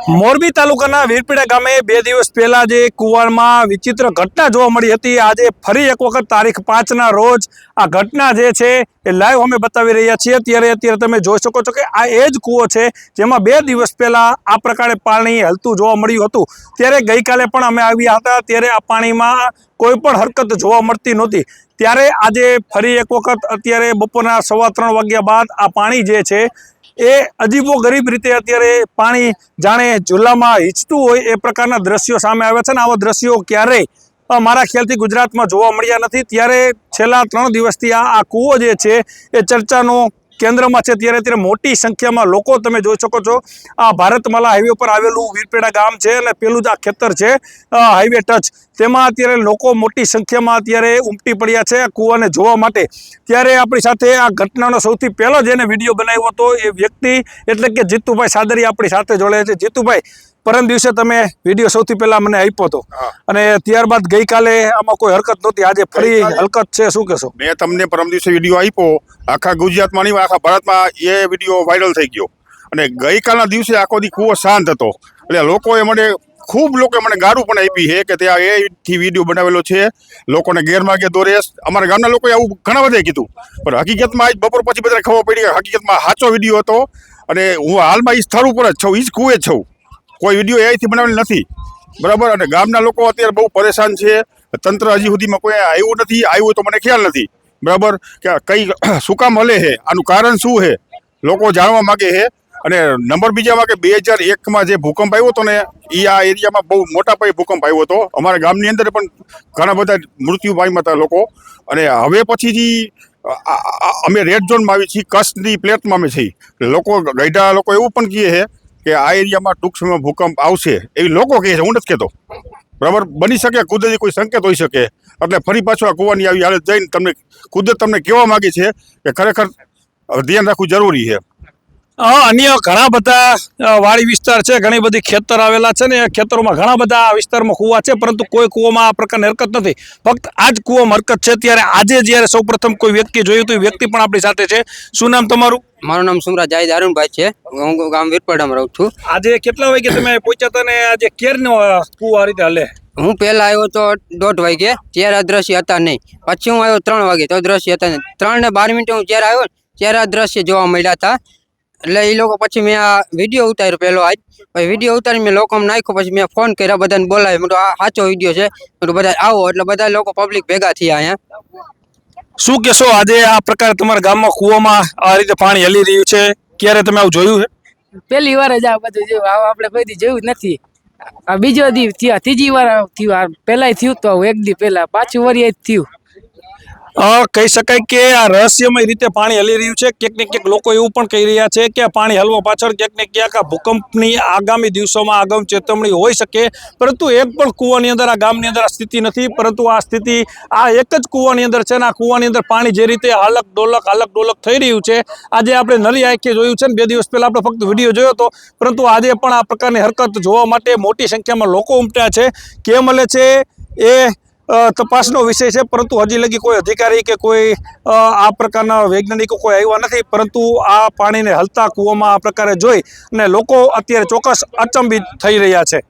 મોરબી તાલુકાના વીરપીડા ગામે 2 દિવસ પહેલા જે કુવાડમાં વિચિત્ર ઘટના જોવા મળી હતી, આજે ફરી એક વખત તારીખ 5ના રોજ આ ઘટના જે છે એ લાઈવ અમે બતાવી રહ્યા છીએ। અત્યારે તમે જોઈ શકો છો કે આ એ જ કૂવો છે જેમાં 2 દિવસ પહેલા આ પ્રકારે પાણી હલતું જોવા મળ્યું હતું। ત્યારે ગઈકાલે પણ અમે આવ્યા હતા, ત્યારે આ પાણીમાં કોઈ પણ હરકત જોવા મળતી નહોતી। ત્યારે આજે ફરી એક વખત અત્યારે બપોરના 3:15 વાગ્યા બાદ આ પાણી જે છે એ અજીબો ગરીબ રીતે અત્યારે પાણી જાણે ઝૂલામાં હીચતું હોય એ પ્રકારના દ્રશ્યો સામે આવ્યા છે। અને આવા દ્રશ્યો ક્યારેય મારા ખ્યાલથી ગુજરાતમાં જોવા મળ્યા નથી। ત્યારે છેલ્લા 3 દિવસથી આ કૂવો જે છે એ ચર્ચાનો કેન્દ્રમાં છે। ત્યારે મોટી સંખ્યામાં લોકો તમે જોઈ શકો છો। આ ભારતમાલા હાઈવે પર આવેલું વીરપીડા ગામ છે અને પેલું જ આ ખેતર છે હાઈવે ટચ, તેમાં અત્યારે લોકો મોટી સંખ્યામાં અત્યારે ઉમટી પડ્યા છે આ કૂવાને જોવા માટે। ત્યારે આપણી સાથે આ ઘટનાનો સૌથી પહેલો જેને વિડીયો બનાવ્યો હતો એ વ્યક્તિ એટલે કે જીતુભાઈ સાદરિયા આપણી સાથે જોડાયા છે। જીતુભાઈ, પરમ દિવસે તમે વિડીયો સૌથી પહેલા મને આપ્યો હતો અને ત્યારબાદ ગઈકાલે આમાં કોઈ હરકત નહોતી, આજે ફરી હરકત છે, શું કહેશો? મેં તમને પરમ દિવસે વિડીયો આપ્યો, આખા ગુજરાતમાં નહીં આખા ભારતમાં એ વિડીયો વાયરલ થઈ ગયો અને ગઈકાલના દિવસે આખો દી કૂવો શાંત હતો। એટલે લોકોએ મને ગાળું પણ આપી છે કે ત્યાં એથી વિડીયો બનાવેલો છે, લોકોને ગેરમાર્ગે દોરે। અમારા ગામના લોકોએ આવું ઘણા બધા કીધું, પણ હકીકતમાં આજ બપોર પછી બધાને ખબર પડી કે હકીકતમાં સાચો વિડીયો હતો અને હું હાલમાં એ સ્થળ ઉપર જ છું, એ જ કૂવે જ છું, કોઈ વિડીયો એથી બનાવેલ નથી, બરાબર। અને ગામના લોકો અત્યારે બહુ પરેશાન છે, તંત્ર હજી સુધીમાં કોઈ આવ્યું નથી, આવ્યું તો મને ખ્યાલ નથી, બરાબર, કે કઈ શું કામ હલે છે, આનું કારણ શું છે, લોકો જાણવા માગે છે। અને નંબર બીજામાં કે 2001માં જે ભૂકંપ આવ્યો હતો ને એ આ એરિયામાં બહુ મોટા પાયે ભૂકંપ આવ્યો હતો, અમારા ગામની અંદર પણ ઘણા બધા મૃત્યુ પામ્યા હતા લોકો। અને હવે પછીથી અમે રેડ ઝોનમાં આવી છીએ, કચ્છની પ્લેટમાં અમે છીએ। લોકો ગઈઢા લોકો એવું પણ કહે છે કે આ એરિયામાં ટૂંક સમયમાં ભૂકંપ આવશે, એવી લોકો કહે છે, હું નથી કહેતો, બરાબર। બની શકે કુદરતી કોઈ સંકેત હોઈ શકે, એટલે ફરી પાછું આ કૂવાની આવી હાલત જઈને કુદરત તમને કહેવા માંગે છે કે ખરેખર ધ્યાન રાખવું જરૂરી છે। અન્ય ઘણા બધા વાડી વિસ્તાર છે, ઘણી બધી ખેતર આવેલા છે ને એ ખેતરોમાં ઘણા બધા વિસ્તારમાં કૂવા છે, પરંતુ કોઈ કૂવામાં આ પ્રકારની હરકત નથી, ફક્ત આ જ કૂવામાં હરકત છે। ત્યારે આજે જ્યારે સૌપ્રથમ કોઈ વ્યક્તિ જોયું તો એ વ્યક્તિ પણ આપણી સાથે છે। શું નામ તમારું? મારું નામ સુમરા જાહિદ અરુણભાઈ છે, હું ગામ વીરપડામાં રહું છું। આજે કેટલા વાગે તમે પહોંચ્યા હતા ને આજે કેરનો કૂવો આ રીતે હલે? હું પહેલા આવ્યો તો 1:30 વાગે, ત્યારે આ દ્રશ્ય હતા નહીં, પછી હું આવ્યો 3 વાગે તો દ્રશ્ય હતા નહીં, 3 ને 12 મિનિટે હું જ્યારે આવ્યો ત્યારે આ દ્રશ્ય જોવા મળ્યા હતા। એટલે એ લોકો પછી મેં આ વિડીયો ઉતાર્યો પહેલો આજ, પછી વિડીયો ઉતારી મેં લોકોમાં નાખ્યો, પછી મેં ફોન કર્યા, બધાને બોલાવ્યો, મેં આ સાચો વિડીયો છે, મેં બધા આવો, એટલે બધા લોકો પબ્લિક ભેગા થયા અહીંયા। શું કહેશો, આજે આ પ્રકારે તમારા ગામમાં કૂવામાં આ રીતે પાણી હલી રહ્યું છે, ક્યારે તમે આવું જોયું છે? પહેલી વાર જ આ બધું જોયું, આપણે કોઈ દી જોયું જ નથી। આ બીજો દી થયા, ત્રીજી વાર થયું, પહેલાય થયું તો એક દી પહેલા, પાછું વરી જ થયું। કહી શકાય કે આ રહસ્યમય રીતે પાણી હલી રહ્યું છે। ક્યાંક ને ક્યાંક લોકો એવું પણ કહી રહ્યા છે કે પાણી હલવા પાછળ ક્યાંક ને ક્યાંક આ ભૂકંપની આગામી દિવસોમાં આગમ ચેતવણી હોઈ શકે, પરંતુ એક પણ કૂવાની અંદર આ ગામની અંદર આ સ્થિતિ નથી, પરંતુ આ સ્થિતિ આ એક જ કૂવાની અંદર છે ને આ કૂવાની અંદર પાણી જે રીતે હાલક ડોલક થઈ રહ્યું છે, આજે આપણે નરી આંખે જોયું છે ને 2 દિવસ પહેલા આપણે ફક્ત વિડીયો જોયો હતો, પરંતુ આજે પણ આ પ્રકારની હરકત જોવા માટે મોટી સંખ્યામાં લોકો ઉમટ્યા છે। કેમ હલે છે એ તપાસનો વિષય છે, પરંતુ હજી લગી કોઈ અધિકારી કે કોઈ આ પ્રકારના વૈજ્ઞાનિકો કોઈ આવ્યા નથી, પરંતુ આ પાણીને હલતા કૂવામાં આ પ્રકારે જોઈ અને લોકો અત્યારે ચોક્કસ અચંબિત થઈ રહ્યા છે।